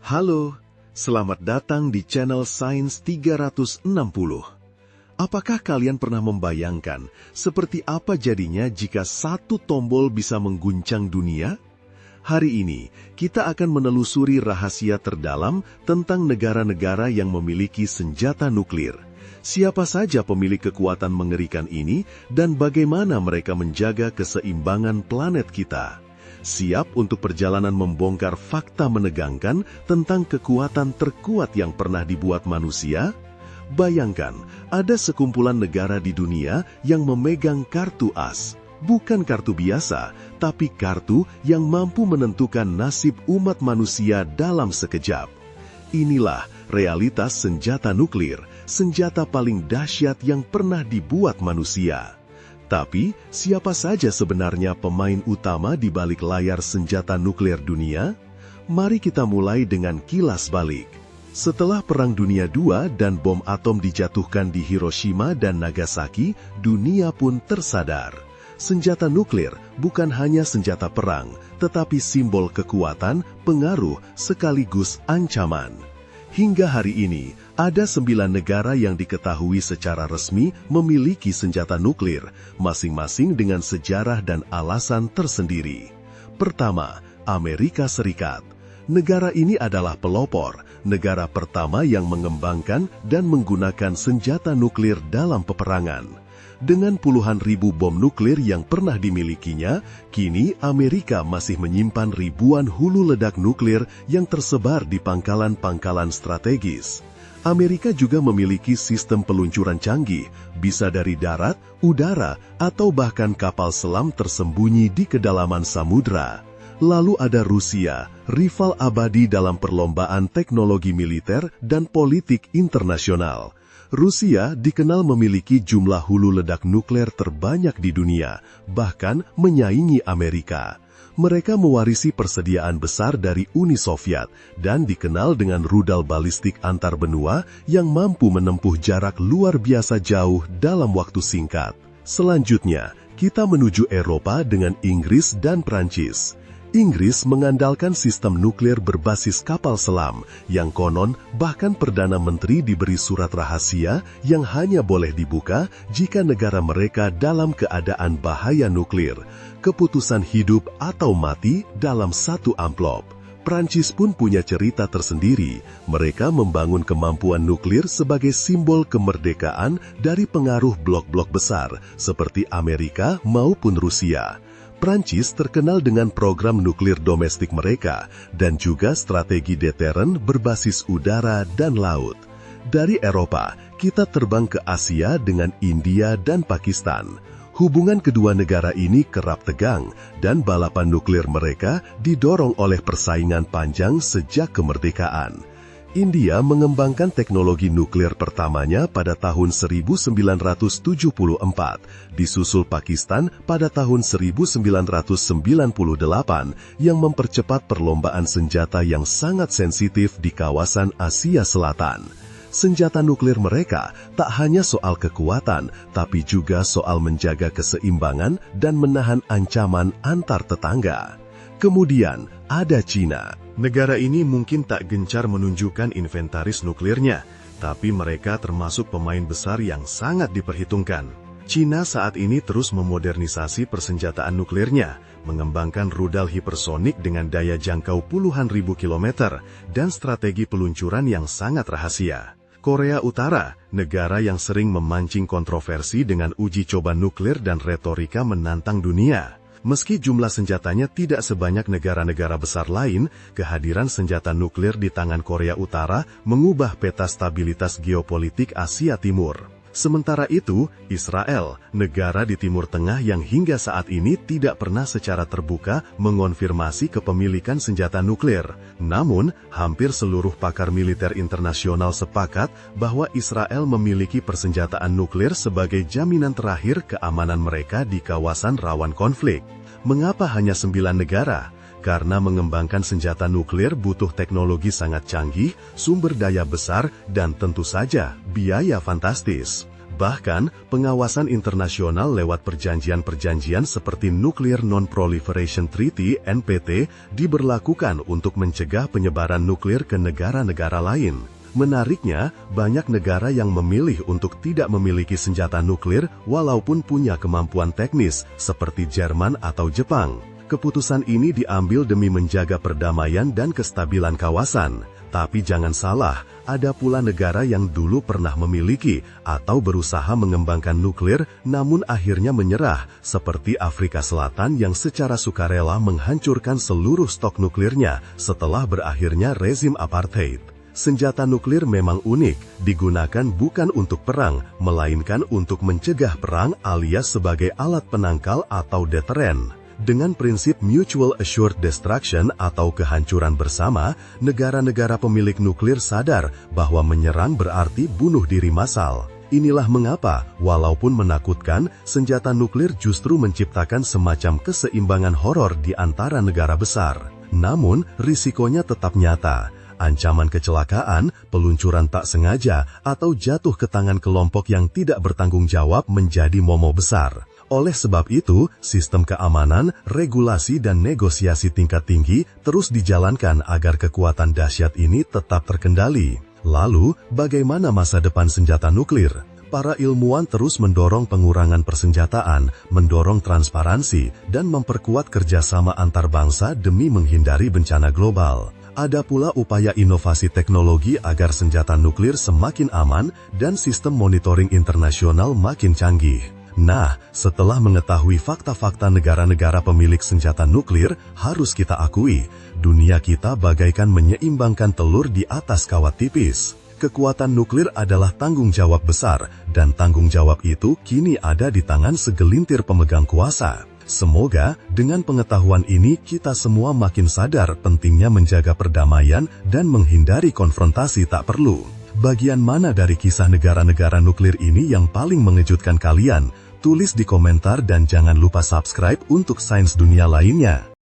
Halo, selamat datang di channel Sains 360. Apakah kalian pernah membayangkan seperti apa jadinya jika satu tombol bisa mengguncang dunia? Hari ini, kita akan menelusuri rahasia terdalam tentang negara-negara yang memiliki senjata nuklir. Siapa saja pemilik kekuatan mengerikan ini dan bagaimana mereka menjaga keseimbangan planet kita? Siap untuk perjalanan membongkar fakta menegangkan tentang kekuatan terkuat yang pernah dibuat manusia? Bayangkan, ada sekumpulan negara di dunia yang memegang kartu as. Bukan kartu biasa, tapi kartu yang mampu menentukan nasib umat manusia dalam sekejap. Inilah realitas senjata nuklir, senjata paling dahsyat yang pernah dibuat manusia. Tapi, siapa saja sebenarnya pemain utama di balik layar senjata nuklir dunia? Mari kita mulai dengan kilas balik. Setelah Perang Dunia II dan bom atom dijatuhkan di Hiroshima dan Nagasaki, dunia pun tersadar. Senjata nuklir bukan hanya senjata perang, tetapi simbol kekuatan, pengaruh, sekaligus ancaman. Hingga hari ini, ada 9 negara yang diketahui secara resmi memiliki senjata nuklir, masing-masing dengan sejarah dan alasan tersendiri. Pertama, Amerika Serikat. Negara ini adalah pelopor, negara pertama yang mengembangkan dan menggunakan senjata nuklir dalam peperangan. Dengan puluhan ribu bom nuklir yang pernah dimilikinya, kini Amerika masih menyimpan ribuan hulu ledak nuklir yang tersebar di pangkalan-pangkalan strategis. Amerika juga memiliki sistem peluncuran canggih, bisa dari darat, udara, atau bahkan kapal selam tersembunyi di kedalaman samudra. Lalu ada Rusia, rival abadi dalam perlombaan teknologi militer dan politik internasional. Rusia dikenal memiliki jumlah hulu ledak nuklir terbanyak di dunia, bahkan menyaingi Amerika. Mereka mewarisi persediaan besar dari Uni Soviet dan dikenal dengan rudal balistik antar benua yang mampu menempuh jarak luar biasa jauh dalam waktu singkat. Selanjutnya, kita menuju Eropa dengan Inggris dan Prancis. Inggris mengandalkan sistem nuklir berbasis kapal selam, yang konon bahkan Perdana Menteri diberi surat rahasia yang hanya boleh dibuka jika negara mereka dalam keadaan bahaya nuklir, keputusan hidup atau mati dalam satu amplop. Prancis pun punya cerita tersendiri. Mereka membangun kemampuan nuklir sebagai simbol kemerdekaan dari pengaruh blok-blok besar seperti Amerika maupun Rusia. Prancis terkenal dengan program nuklir domestik mereka dan juga strategi deteren berbasis udara dan laut. Dari Eropa, kita terbang ke Asia dengan India dan Pakistan. Hubungan kedua negara ini kerap tegang dan balapan nuklir mereka didorong oleh persaingan panjang sejak kemerdekaan. India mengembangkan teknologi nuklir pertamanya pada tahun 1974, disusul Pakistan pada tahun 1998 yang mempercepat perlombaan senjata yang sangat sensitif di kawasan Asia Selatan. Senjata nuklir mereka tak hanya soal kekuatan, tapi juga soal menjaga keseimbangan dan menahan ancaman antar tetangga. Kemudian ada Cina. Negara ini mungkin tak gencar menunjukkan inventaris nuklirnya, tapi mereka termasuk pemain besar yang sangat diperhitungkan. Cina saat ini terus memodernisasi persenjataan nuklirnya, mengembangkan rudal hipersonik dengan daya jangkau puluhan ribu kilometer, dan strategi peluncuran yang sangat rahasia. Korea Utara, negara yang sering memancing kontroversi dengan uji coba nuklir dan retorika menantang dunia. Meski jumlah senjatanya tidak sebanyak negara-negara besar lain, kehadiran senjata nuklir di tangan Korea Utara mengubah peta stabilitas geopolitik Asia Timur. Sementara itu, Israel, negara di Timur Tengah yang hingga saat ini tidak pernah secara terbuka mengonfirmasi kepemilikan senjata nuklir. Namun, hampir seluruh pakar militer internasional sepakat bahwa Israel memiliki persenjataan nuklir sebagai jaminan terakhir keamanan mereka di kawasan rawan konflik. Mengapa hanya 9 negara? Karena mengembangkan senjata nuklir butuh teknologi sangat canggih, sumber daya besar, dan tentu saja biaya fantastis. Bahkan, pengawasan internasional lewat perjanjian-perjanjian seperti Nuclear Non-Proliferation Treaty (NPT) diberlakukan untuk mencegah penyebaran nuklir ke negara-negara lain. Menariknya, banyak negara yang memilih untuk tidak memiliki senjata nuklir walaupun punya kemampuan teknis, seperti Jerman atau Jepang. Keputusan ini diambil demi menjaga perdamaian dan kestabilan kawasan. Tapi jangan salah, ada pula negara yang dulu pernah memiliki atau berusaha mengembangkan nuklir namun akhirnya menyerah, seperti Afrika Selatan yang secara sukarela menghancurkan seluruh stok nuklirnya setelah berakhirnya rezim apartheid. Senjata nuklir memang unik, digunakan bukan untuk perang, melainkan untuk mencegah perang alias sebagai alat penangkal atau deteren. Dengan prinsip Mutual Assured Destruction atau kehancuran bersama, negara-negara pemilik nuklir sadar bahwa menyerang berarti bunuh diri massal. Inilah mengapa, walaupun menakutkan, senjata nuklir justru menciptakan semacam keseimbangan horor di antara negara besar. Namun, risikonya tetap nyata. Ancaman kecelakaan, peluncuran tak sengaja, atau jatuh ke tangan kelompok yang tidak bertanggung jawab menjadi momok besar. Oleh sebab itu, sistem keamanan, regulasi dan negosiasi tingkat tinggi terus dijalankan agar kekuatan dahsyat ini tetap terkendali. Lalu, bagaimana masa depan senjata nuklir? Para ilmuwan terus mendorong pengurangan persenjataan, mendorong transparansi, dan memperkuat kerjasama antar bangsa demi menghindari bencana global. Ada pula upaya inovasi teknologi agar senjata nuklir semakin aman dan sistem monitoring internasional makin canggih. Nah, setelah mengetahui fakta-fakta negara-negara pemilik senjata nuklir, harus kita akui, dunia kita bagaikan menyeimbangkan telur di atas kawat tipis. Kekuatan nuklir adalah tanggung jawab besar, dan tanggung jawab itu kini ada di tangan segelintir pemegang kuasa. Semoga, dengan pengetahuan ini kita semua makin sadar pentingnya menjaga perdamaian dan menghindari konfrontasi tak perlu. Bagian mana dari kisah negara-negara nuklir ini yang paling mengejutkan kalian? Tulis di komentar dan jangan lupa subscribe untuk Sains Dunia lainnya.